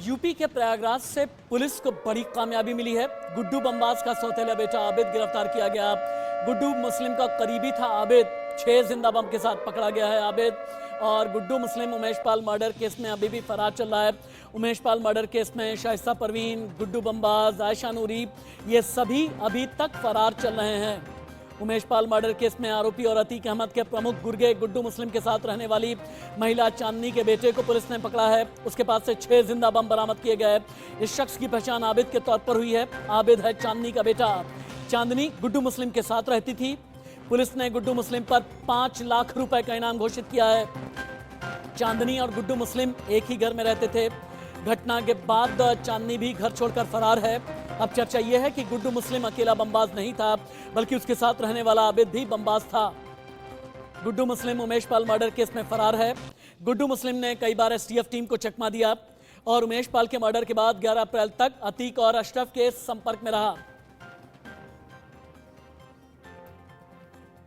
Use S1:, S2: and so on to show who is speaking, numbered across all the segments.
S1: UP के प्रयागराज से police को बड़ी कामयाबी मिली है। गुड्डू बमबाज का सौतेला बेटा आबिद गिरफ्तार किया गया। गुड्डू मुस्लिम का करीबी था आबिद। 6 जिंदा बम के साथ पकड़ा गया है आबिद। और गुड्डू मुस्लिम उमेश पाल मर्डर केस में अभी भी फरार चल रहा है। उमेश पाल मर्डर केस में शाइस्ता परवीन, गुड्डू बमबाज, आयशा नूरी, ये सभी अभी तक फरार चल रहे हैं। उमेश पाल मर्डर केस में आरोपी और अतीक अहमद के प्रमुख गुर्गे गुड्डू मुस्लिम के साथ रहने वाली महिला चांदनी के बेटे को पुलिस ने पकड़ा है। उसके पास से 6 जिंदा बम बरामद किए गए। इस शख्स की पहचान आबिद के तौर पर हुई है। आबिद है चांदनी का बेटा। चांदनी गुड्डू मुस्लिम के साथ रहती थी। पुलिस ने गुड्डू मुस्लिम पर 5 लाख रुपए का इनाम घोषित किया है। चांदनी और गुड्डू मुस्लिम एक ही घर में रहते थे। घटना के बाद चांदनी भी घर छोड़कर फरार है। अब चर्चा यह है कि गुड्डू मुस्लिम अकेला बमबाज नहीं था, बल्कि उसके साथ रहने वाला आबिद भी बमबाज था। गुड्डू मुस्लिम उमेश पाल मर्डर केस में फरार है। गुड्डू मुस्लिम ने कई बार एसटीएफ टीम को चकमा दिया और उमेश पाल के मर्डर के बाद 11 अप्रैल तक अतीक और अशरफ के संपर्क में रहा।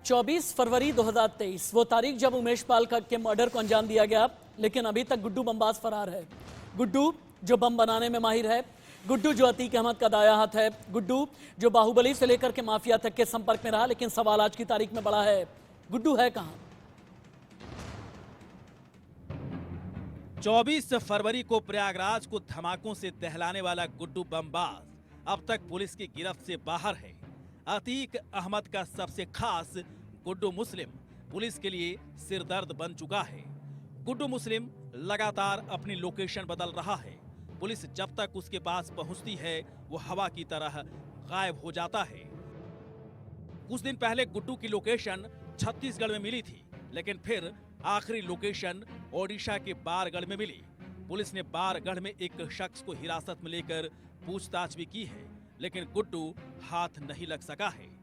S1: 24 फरवरी 2023 वो तारीख जब उमेश पाल के मर्डर को अंजाम दिया गया, लेकिन अभी तक गुड्डू बमबाज फरार है। गुड्डू जो बम बनाने में माहिर है, गुड्डू जो अतीक अहमद का दाया हाथ है, गुड्डू जो बाहुबली से लेकर के माफिया तक के संपर्क में रहा, लेकिन सवाल आज की तारीख में बड़ा है, गुड्डू है कहां?
S2: 24 फरवरी को प्रयागराज को धमाकों से दहलाने वाला गुड्डू बमबाज अब तक पुलिस की गिरफ्त से बाहर है। अतीक अहमद का सबसे खास गुड्डू मुस्लिम पुलिस के लिए सिरदर्द बन चुका है। गुड्डू मुस्लिम लगातार अपनी लोकेशन बदल रहा है। पुलिस जब तक उसके पास पहुंचती है वो हवा की तरह गायब हो जाता है। कुछ दिन पहले गुड्डू की लोकेशन छत्तीसगढ़ में मिली थी, लेकिन फिर आखिरी लोकेशन ओडिशा के बारगढ़ में मिली। पुलिस ने बारगढ़ में एक शख्स को हिरासत में लेकर पूछताछ भी की है, लेकिन गुड्डू हाथ नहीं लग सका है।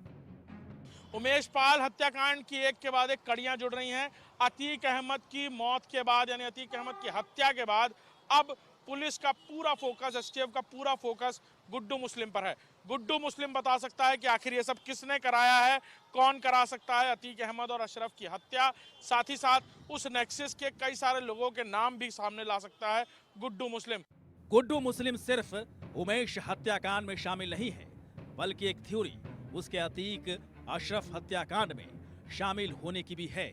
S3: उमेश पाल हत्याकांड की एक के बाद एक कड़ियां जुड़ रही हैं। अतीक अहमद की मौत के बाद, यानी अतीक अहमद की हत्या के बाद, अब पुलिस का पूरा फोकस, एसटीएफ का पूरा फोकस गुड्डू मुस्लिम पर है। गुड्डू मुस्लिम बता सकता है कि आखिर ये सब किसने कराया है, कौन करा सकता है अतीक अहमद और अशरफ की हत्या। साथ ही साथ उस नेक्सस के कई सारे लोगों के नाम भी सामने ला सकता है गुड्डू मुस्लिम।
S2: गुड्डू मुस्लिम सिर्फ उमेश हत्याकांड में शामिल नहीं है, बल्कि एक थ्योरी उसके अतीक अशरफ हत्याकांड में शामिल होने की भी है।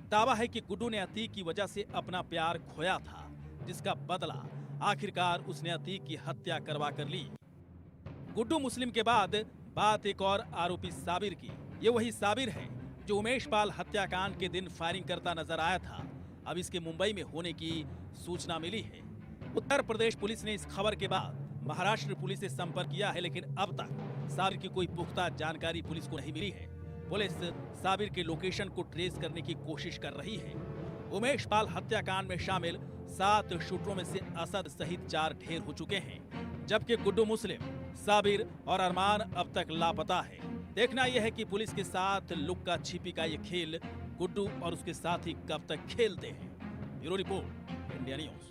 S2: दावा है कि गुड्डू ने अतीक की वजह से अपना प्यार खोया था, जिसका बदला आखिरकार उसने अतीक की हत्या करवा कर ली। गुड्डू मुस्लिम के बाद बात एक और आरोपी साबिर की। ये वही साबिर है जो उमेश पाल हत्याकांड के दिन फायरिंग करता नजर आया था। अब इसके मुंबई में होने की सूचना मिली है। उत्तर प्रदेश पुलिस ने इस खबर के बाद महाराष्ट्र पुलिस से संपर्क किया है, लेकिन अब तक साबिर की कोई पुख्ता जानकारी पुलिस को नहीं मिली है। पुलिस साबिर के लोकेशन को ट्रेस करने की कोशिश कर रही है। उमेश पाल हत्याकांड में शामिल 7 शूटरों में से असद सहित 4 ढेर हो चुके हैं, जबकि गुड्डू मुस्लिम, साबिर और अरमान अब तक लापता है। देखना यह है कि पुलिस के साथ लुक्का छिपी का ये खेल गुड्डू और उसके साथी कब तक खेलते हैं। Bureau report, India news.